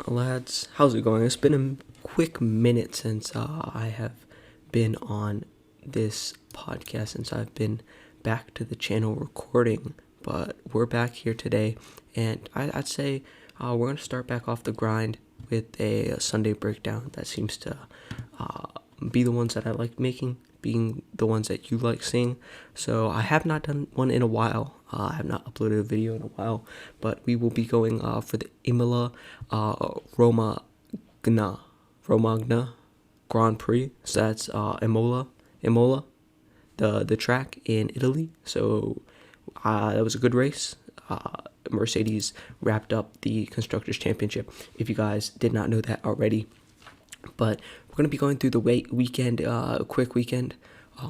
Lads, how's it going? It's been a quick minute since I have been on this podcast, since I've been back to the channel recording, but we're back here today, and I'd say we're going to start back off the grind with a Sunday breakdown that seems to uh, be the ones that I like making, being the ones that you like seeing. So I have not done one in a while. I have not uploaded a video in a while, but we will be going for the Imola Romagna Grand Prix. So that's Imola, the track in Italy. So that was a good race. Mercedes wrapped up the Constructors' Championship, if you guys did not know that already. But we're going to be going through the weekend, a quick weekend.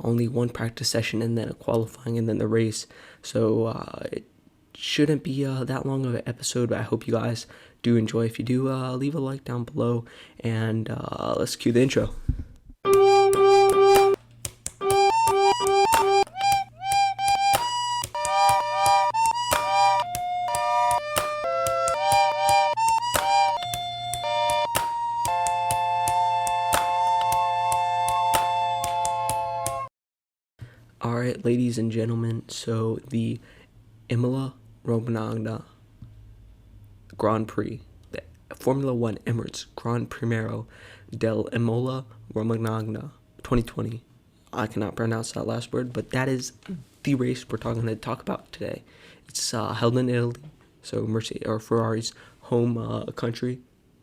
Only one practice session and then a qualifying and then the race. So it shouldn't be that long of an episode, but I hope you guys do enjoy. If you do, leave a like down below, and let's cue the intro. Alright, ladies and gentlemen, so the Imola Romagna Grand Prix, the Formula One Emirates Gran Premio dell'Imola Romagna 2020. I cannot pronounce that last word, but that is the race we're going to talk about today. It's held in Italy, so Mercedes or Ferrari's home country,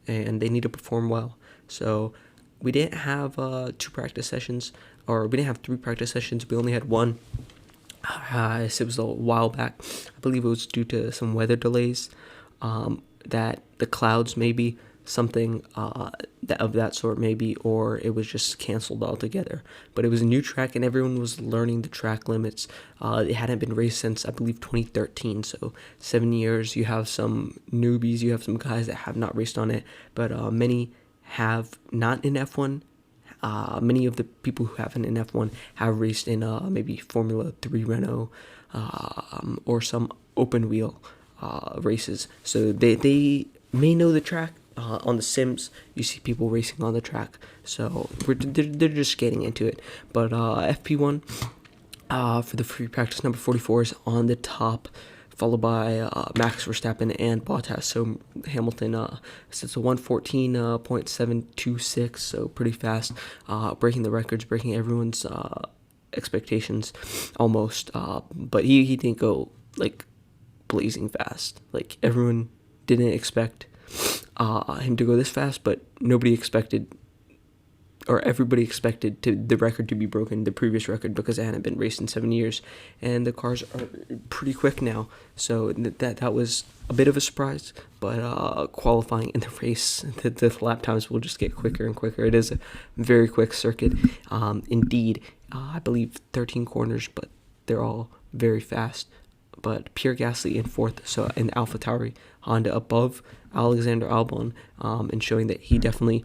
and they need to perform well. So we didn't have two practice sessions, or we didn't have three practice sessions. We only had one. It was a while back. I believe it was due to some weather delays, that the clouds maybe, something of that sort maybe, or it was just canceled altogether. But it was a new track and everyone was learning the track limits. It hadn't been raced since, I believe, 2013, so 7 years. You have some newbies, you have some guys that have not raced on it, but many have not in F1. Many of the people who haven't in F1 have raced in maybe Formula 3 Renault or some open wheel races. So they may know the track. On the Sims, you see people racing on the track. So they're just getting into it. But FP1 for the free practice number 44 is on the top, followed by Max Verstappen and Bottas. So Hamilton sits a 114.726, so pretty fast, breaking the records, breaking everyone's expectations almost. But he didn't go like blazing fast. Like everyone didn't expect him to go this fast, but nobody expected, or everybody expected the record to be broken, the previous record, because it hadn't been raced in 7 years, and the cars are pretty quick now. So that was a bit of a surprise, but qualifying in the race, the lap times will just get quicker and quicker. It is a very quick circuit. Indeed, I believe 13 corners, but they're all very fast. But Pierre Gasly in fourth, so in AlphaTauri, Honda above Alexander Albon, and showing that he definitely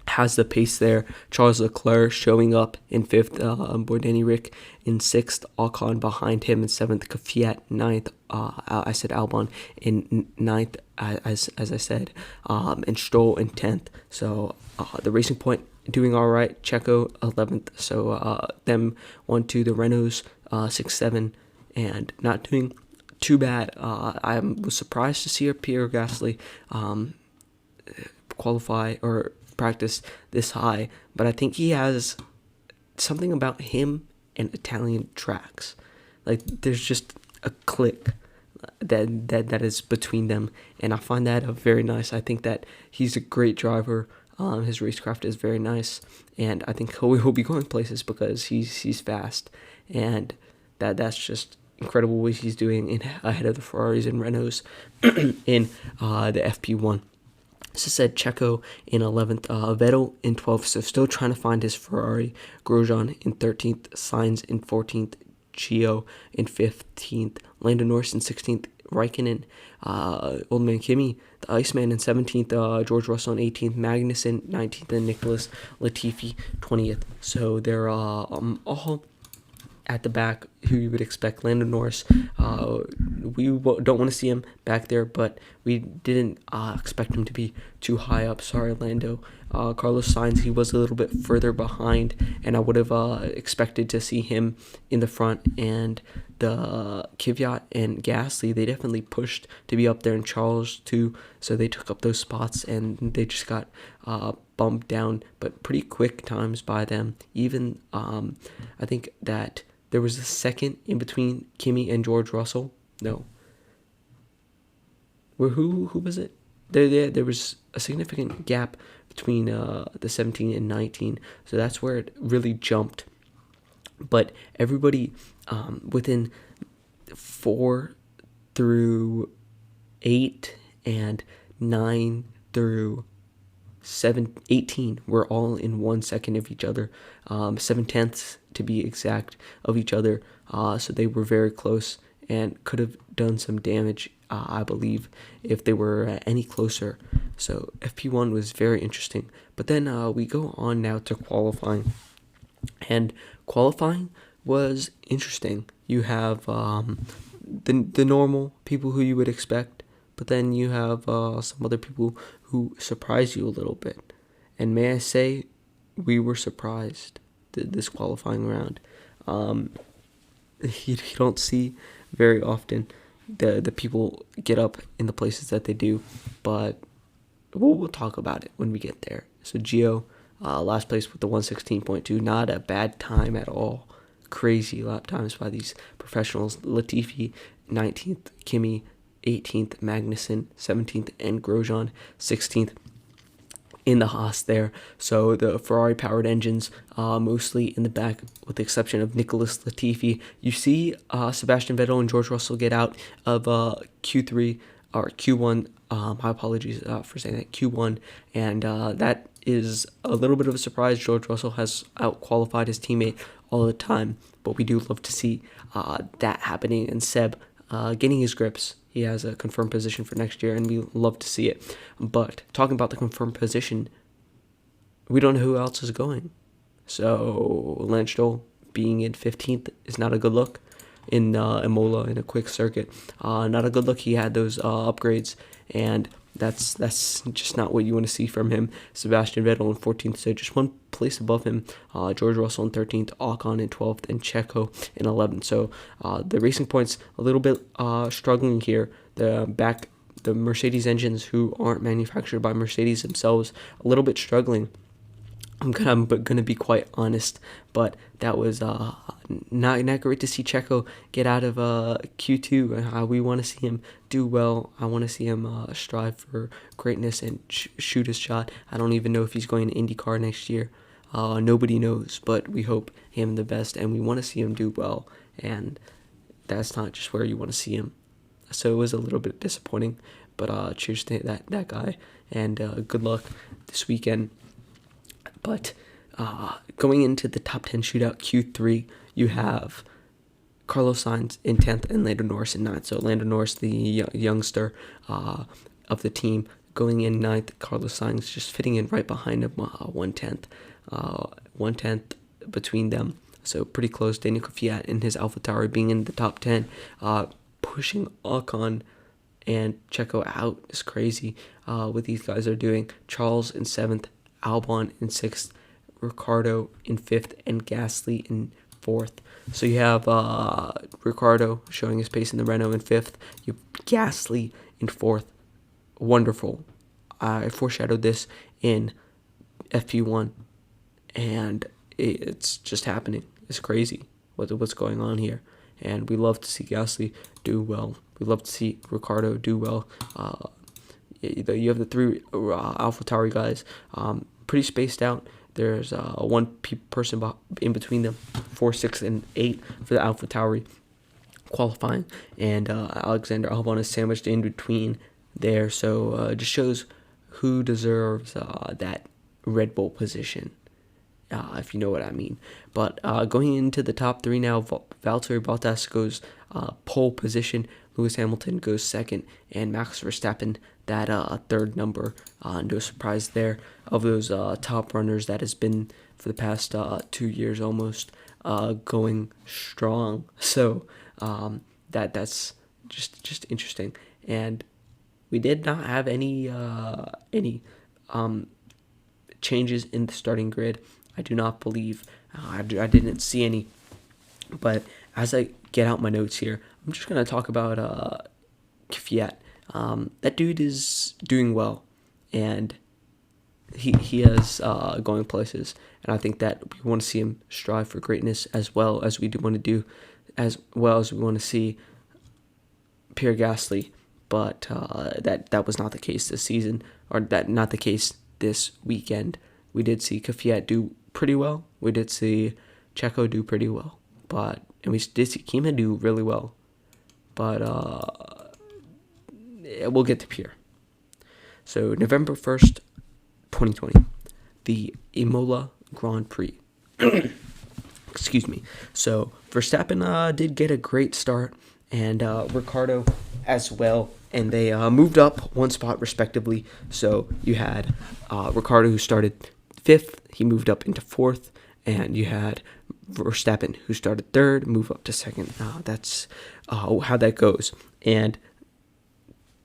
has the pace there. Charles Leclerc showing up in fifth, Bourdais Rick in sixth, Ocon behind him in seventh, Kvyat ninth, I said Albon in ninth, as I said, and Stroll in 10th. So the Racing Point doing all right. Checo 11th. So them 1-2, the Renaults 6-7, and not doing too bad. I was surprised to see Pierre Gasly qualify or practice this high, but I think he has something about him and Italian tracks. Like there's just a click that is between them, and I find that very nice. I think that he's a great driver. His racecraft is very nice, and I think he'll be going places because he's fast, and that's just incredible what he's doing ahead of the Ferraris and Renaults in the FP1. As I said, Checo in 11th, Vettel in 12th, so still trying to find his Ferrari. Grosjean in 13th, Sainz in 14th, Gio in 15th, Lando Norris in 16th, Raikkonen, Old Man Kimi, the Iceman in 17th, George Russell in 18th, Magnussen 19th, and Nicholas Latifi 20th. So they're all at the back, who you would expect, Lando Norris. We don't want to see him back there, but we didn't expect him to be too high up. Sorry, Lando. Carlos Sainz, he was a little bit further behind, and I would have expected to see him in the front. And the Kvyat and Gasly, they definitely pushed to be up there, and Charles too, so they took up those spots, and they just got bumped down, but pretty quick times by them. Even I think that there was a second in between Kimi and George Russell. No. Who was it? There was a significant gap between the 17 and 19, so that's where it really jumped. But everybody within 4 through 8 and 9 through 18 were all in 1 second of each other, 7/10 to be exact of each other. So they were very close and could have done some damage, I believe, if they were any closer. So FP1 was very interesting. But then we go on now to qualifying. And qualifying was interesting. You have the normal people who you would expect, but then you have some other people who surprise you a little bit. And may I say, we were surprised this qualifying round. You don't see very often the people get up in the places that they do, but we'll talk about it when we get there. So Gio, last place with the 116.2, not a bad time at all. Crazy lap times by these professionals. Latifi 19th, Kimi 18th, Magnussen 17th, and Grosjean 16th in the Haas there. So the Ferrari powered engines mostly in the back, with the exception of Nicholas Latifi. You see Sebastian Vettel and George Russell get out of Q3 or Q1. My apologies for saying that, Q1, and that is a little bit of a surprise. George Russell has out-qualified his teammate all the time, but we do love to see that happening, and Seb getting his grips. He has a confirmed position for next year, and we love to see it. But talking about the confirmed position, we don't know who else is going. So Lance Stroll being in 15th is not a good look in Imola in a quick circuit. Not a good look. He had those upgrades, and that's just not what you want to see from him. Sebastian Vettel in 14th, so just 1 place above him. George Russell in 13th, Ocon in 12th, and Checo in 11th. So the Racing Point's a little bit struggling here. The Mercedes engines, who aren't manufactured by Mercedes themselves, a little bit struggling. I'm gonna be quite honest, but that was not great to see Checo get out of Q2. We want to see him do well. I want to see him strive for greatness and shoot his shot. I don't even know if he's going to IndyCar next year. Nobody knows, but we hope him the best, and we want to see him do well. And that's not just where you want to see him. So it was a little bit disappointing, but cheers to that guy, and good luck this weekend. But going into the top 10 shootout Q3, you have Carlos Sainz in 10th and Lando Norris in 9th. So Lando Norris, the youngster of the team, going in 9th. Carlos Sainz just fitting in right behind him, 1/10. 1/10 between them. So pretty close. Daniel Kvyat in his AlphaTauri being in the top 10. Pushing Ocon and Checo out is crazy. What these guys are doing. Charles in 7th. Albon in 6th, Ricciardo in 5th, and Gasly in 4th. So you have Ricciardo showing his pace in the Renault in 5th. You have Gasly in 4th. Wonderful. I foreshadowed this in FP1, and it's just happening. It's crazy what's going on here. And we love to see Gasly do well. We love to see Ricciardo do well. You have the 3 AlphaTauri guys, pretty spaced out. There's one person in between them, 4, 6, and 8 for the AlphaTauri qualifying, and Alexander Albon is sandwiched in between there. So it just shows who deserves that Red Bull position, if you know what I mean. But going into the top 3 now, Valtteri Bottas goes pole position, Lewis Hamilton goes 2nd, and Max Verstappen that third number. No surprise there of those top runners that has been for the past 2 years almost going strong. So that's just interesting. And we did not have any changes in the starting grid. I do not believe. I didn't see any. But as I get out my notes here, I'm just going to talk about Kvyat. That dude is doing well, and he is going places. And I think that we want to see him strive for greatness as well as we do want to do, as well as we want to see Pierre Gasly. But that was not the case this season, or that not the case this weekend. We did see Kvyat do pretty well. We did see Checo do pretty well. And we did see Kima do really well. But we'll get to Pierre. So November 1st, 2020, the Imola Grand Prix. Excuse me. So Verstappen did get a great start, and Ricciardo as well. And they moved up one spot respectively. So you had Ricciardo, who started 5th. He moved up into 4th. And you had Verstappen, who started 3rd, move up to 2nd. That's how that goes. And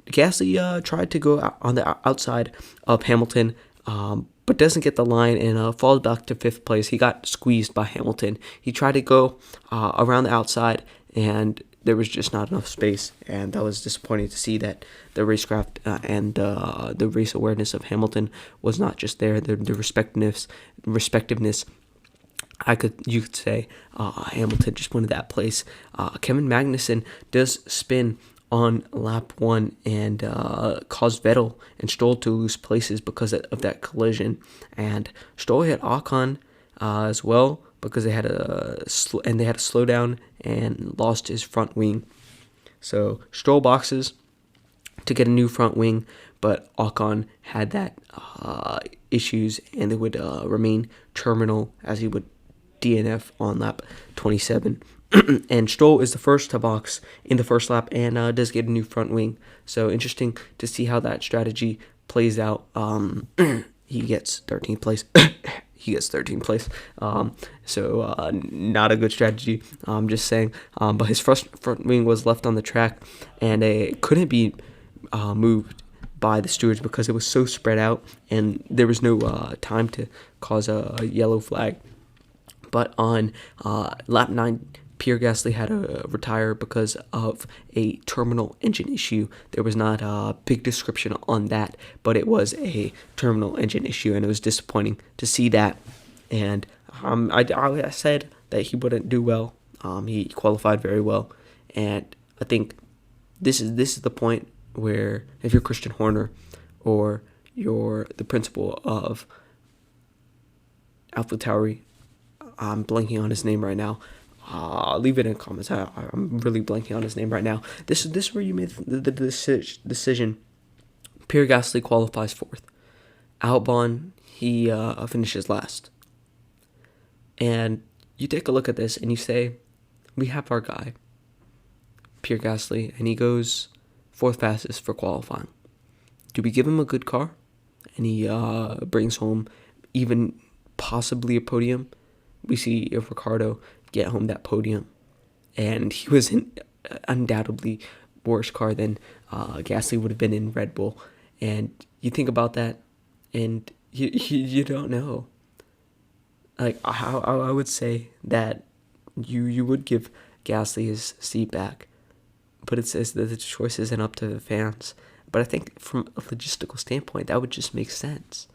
Gasly tried to go on the outside of Hamilton, but doesn't get the line and falls back to 5th place. He got squeezed by Hamilton. He tried to go around the outside, and there was just not enough space. And that was disappointing to see that the racecraft and the race awareness of Hamilton was not just there. The respectiveness. You could say Hamilton just wanted that place. Kevin Magnussen does spin on lap 1 and caused Vettel and Stroll to lose places because of that collision. And Stroll hit Ocon as well because they had to slow down and lost his front wing. So Stroll boxes to get a new front wing, but Ocon had that issues, and they would remain terminal as he would DNF on lap 27. And Stroll is the first to box in the first lap and does get a new front wing. So interesting to see how that strategy plays out. He gets 13th place. So not a good strategy. I'm just saying. But his front wing was left on the track, and it couldn't be moved by the stewards because it was so spread out, and there was no time to cause a yellow flag. But on lap 9, Pierre Gasly had to retire because of a terminal engine issue. There was not a big description on that, but it was a terminal engine issue, and it was disappointing to see that. And I said that he wouldn't do well. He qualified very well, and I think this is the point where if you're Christian Horner or you're the principal of AlphaTauri, I'm blanking on his name right now. Leave it in comments. I'm really blanking on his name right now. This is where you made the decision. Pierre Gasly qualifies 4th. Albon, he finishes last. And you take a look at this and you say, we have our guy, Pierre Gasly, and he goes 4th fastest for qualifying. Do we give him a good car and he brings home even possibly a podium? We see if Ricciardo get home that podium, and he was in undoubtedly worse car than Gasly would have been in Red Bull. And you think about that, and you don't know. Like I would say that you would give Gasly his seat back, but it says that the choice isn't up to the fans. But I think from a logistical standpoint, that would just make sense.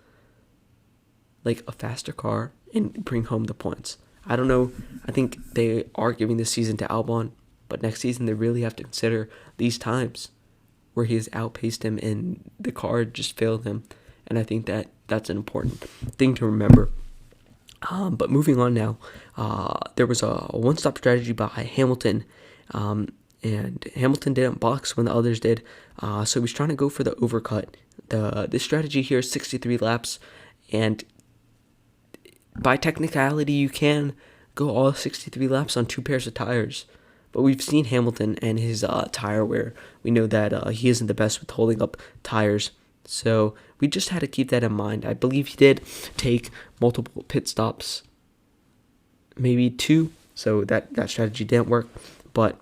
Like a faster car and bring home the points. I don't know. I think they are giving this season to Albon, but next season they really have to consider these times where he has outpaced him and the car just failed him. And I think that that's an important thing to remember. But moving on now, there was a one-stop strategy by Hamilton, and Hamilton didn't box when the others did, so he was trying to go for the overcut. This strategy here is 63 laps, and by technicality, you can go all 63 laps on 2 pairs of tires, But we've seen Hamilton and his tire wear. We know that he isn't the best with holding up tires. So we just had to keep that in mind. I believe he did take multiple pit stops, maybe 2. So that strategy didn't work. But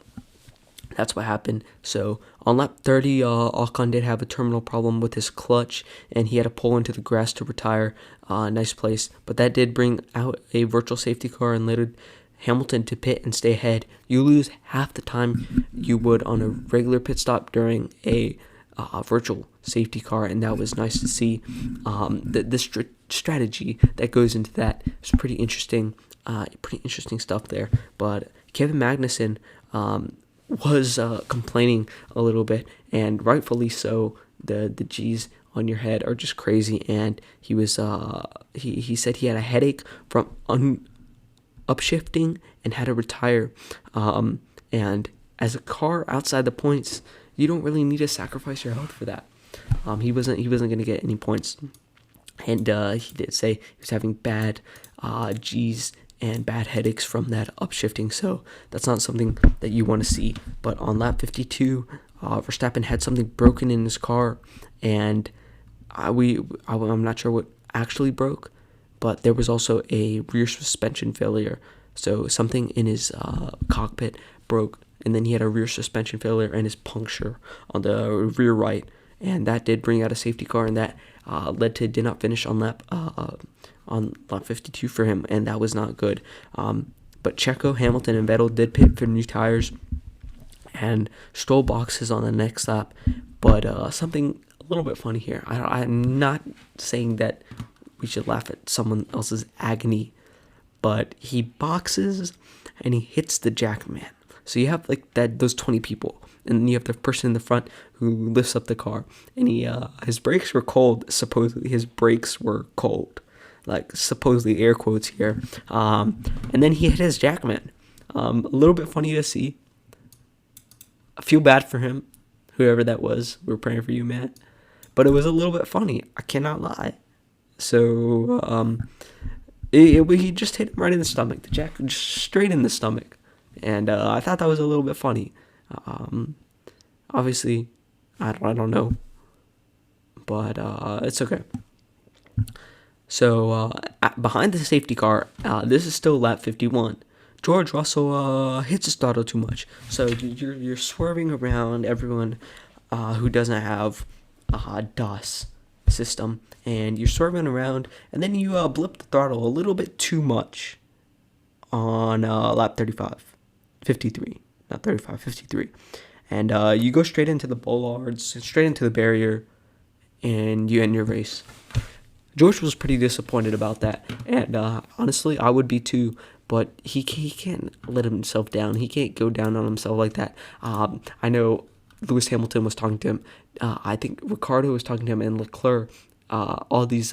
that's what happened. So on lap 30, Ocon did have a terminal problem with his clutch, and he had to pull into the grass to retire. Nice place. But that did bring out a virtual safety car and led Hamilton to pit and stay ahead. You lose half the time you would on a regular pit stop during a virtual safety car, and that was nice to see. The strategy that goes into that is pretty interesting. Pretty interesting stuff there. But Kevin Magnussen was complaining a little bit, and rightfully so. The G's on your head are just crazy, and he was he said he had a headache from upshifting and had to retire. And as a car outside the points, you don't really need to sacrifice your health for that. He wasn't going to get any points, and he did say he was having bad G's and bad headaches from that upshifting, so that's not something that you want to see. But on lap 52, Verstappen had something broken in his car, and I'm not sure what actually broke, but there was also a rear suspension failure. So something in his cockpit broke, and then he had a rear suspension failure and his puncture on the rear right, and that did bring out a safety car, and that led to did not finish on lap 52 for him, and that was not good. But Checo, Hamilton, and Vettel did pit for new tires, and Stroll boxes on the next lap. But something a little bit funny here. I'm not saying that we should laugh at someone else's agony, but he boxes and he hits the jackman. So you have like those 20 people, and then you have the person in the front who lifts up the car, and his brakes were cold. Supposedly his brakes were cold, like supposedly air quotes here. And then he hit his jackman. A little bit funny to see. I feel bad for him, whoever that was. We're praying for you, man. But it was a little bit funny. I cannot lie. So he just hit him right in the stomach. The jack just straight in the stomach. And I thought that was a little bit funny. Obviously, I don't know. But it's okay. So behind the safety car, this is still lap 51. George Russell hits his throttle too much. So you're swerving around everyone who doesn't have a DOS system, and you're swerving around, and then you blip the throttle a little bit too much on lap 53, not 35, 53. And you go straight into the bollards, straight into the barrier, and you end your race. George was pretty disappointed about that, and honestly, I would be too. But he can't let himself down. He can't go down on himself like that. I know Lewis Hamilton was talking to him. I think Ricardo was talking to him, and Leclerc. All these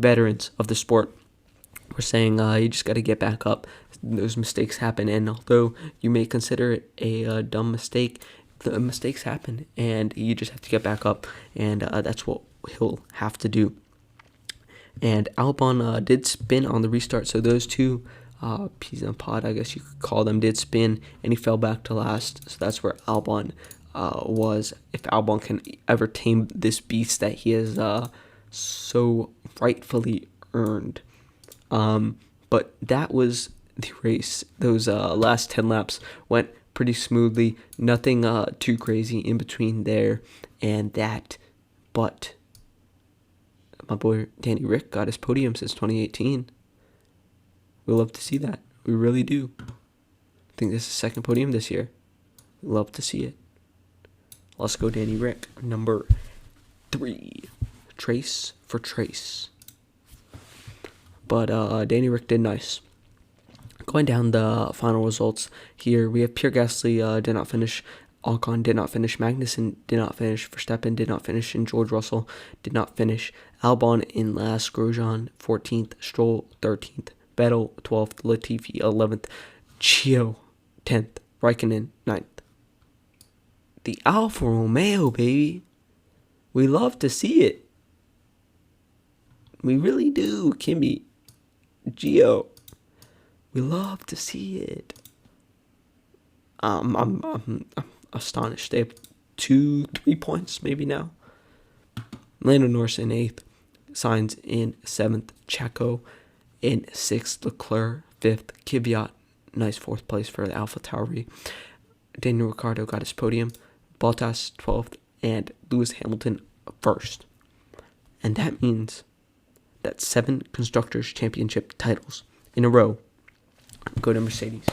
veterans of the sport were saying you just got to get back up. Those mistakes happen, and although you may consider it a dumb mistake, the mistakes happen, and you just have to get back up, and that's what he'll have to do. And Albon did spin on the restart, so those two peas in a pod, I guess you could call them, did spin, and he fell back to last. So that's where Albon was. If Albon can ever tame this beast that he has so rightfully earned. But that was the race. Those last 10 laps went pretty smoothly. Nothing too crazy in between there and that. But my boy Danny Rick got his podium since 2018. We love to see that. We really do. I think this is his second podium this year. We love to see it. Let's go Danny Rick. Number 3. Trace for Trace. But Danny Rick did nice. Going down the final results here, we have Pierre Gasly did not finish. Ocon did not finish. Magnussen did not finish. Verstappen did not finish. And George Russell did not finish. Albon in last. Grosjean 14th. Stroll 13th. Vettel 12th. Latifi 11th. Chio 10th. Raikkonen 9th. The Alfa Romeo, baby. We love to see it. We really do, Kimmy. Gio. We love to see it. I'm astonished. They have 2-3 points maybe now. Lando Norris in 8th, Sainz in 7th, Checo in 6th, Leclerc 5th, Kvyat, nice 4th place for the AlphaTauri. Daniel Ricciardo got his podium, Bottas 12th, and Lewis Hamilton 1st. And that means that 7 Constructors' Championship titles in a row go to Mercedes.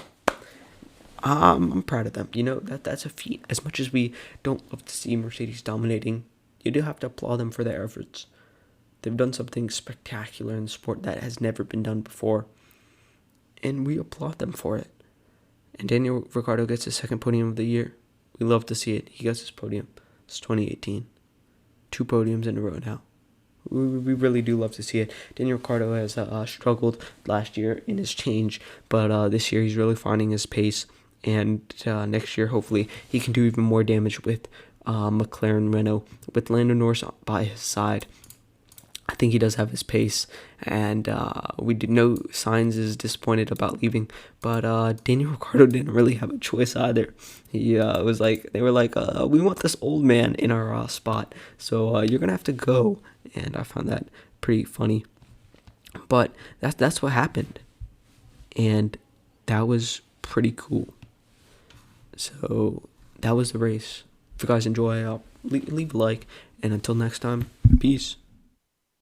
I'm proud of them. That's a feat. As much as we don't love to see Mercedes dominating, you do have to applaud them for their efforts. They've done something spectacular in the sport that has never been done before, and we applaud them for it. And Daniel Ricciardo gets his 2nd podium of the year. We love to see it. He gets his podium. It's 2018. 2 podiums in a row now. We really do love to see it. Daniel Ricciardo has struggled last year in his change, but this year he's really finding his pace. And next year, hopefully, he can do even more damage with McLaren Renault. With Lando Norris by his side, I think he does have his pace. And we did know Sainz is disappointed about leaving, but Daniel Ricciardo didn't really have a choice either. He was like, they were like, we want this old man in our spot, so you're gonna have to go. And I found that pretty funny. But that's what happened, and that was pretty cool. So that was the race. If you guys enjoy, leave a like, and until next time, peace.